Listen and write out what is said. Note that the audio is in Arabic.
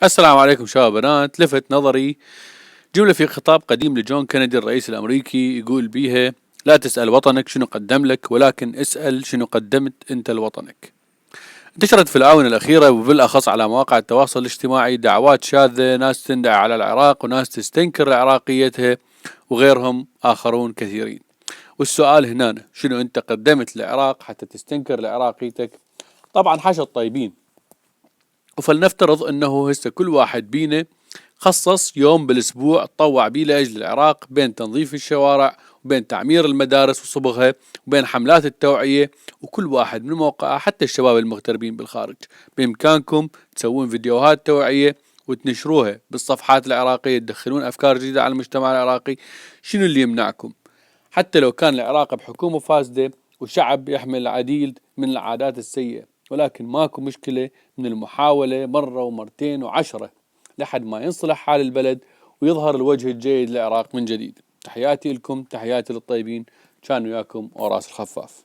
السلام عليكم شباب بنات. لفت نظري جملة في خطاب قديم لجون كينيدي الرئيس الأمريكي يقول بيها: لا تسأل وطنك شنو قدم لك، ولكن اسأل شنو قدمت أنت لوطنك. انتشرت في الآونة الأخيرة وبالأخص على مواقع التواصل الاجتماعي دعوات شاذة، ناس تندعي على العراق وناس تستنكر عراقيتها وغيرهم آخرون كثيرين. والسؤال هنا: شنو أنت قدمت للعراق حتى تستنكر لعراقيتك؟ طبعا حاشا الطيبين. وفلنفترض انه هسه كل واحد بينا خصص يوم بالاسبوع تطوع بيه لاجل العراق، بين تنظيف الشوارع وبين تعمير المدارس وصبغها وبين حملات التوعية، وكل واحد من موقعه. حتى الشباب المغتربين بالخارج بإمكانكم تسوون فيديوهات توعية وتنشروها بالصفحات العراقية، تدخلون أفكار جديدة على المجتمع العراقي. شنو اللي يمنعكم؟ حتى لو كان العراق بحكومة فاسدة وشعب يحمل العديد من العادات السيئة، ولكن ماكو مشكلة من المحاولة مرة ومرتين وعشرة لحد ما ينصلح حال البلد ويظهر الوجه الجيد للعراق من جديد. تحياتي لكم، تحياتي للطيبين. كان وياكم وراس الخفاف.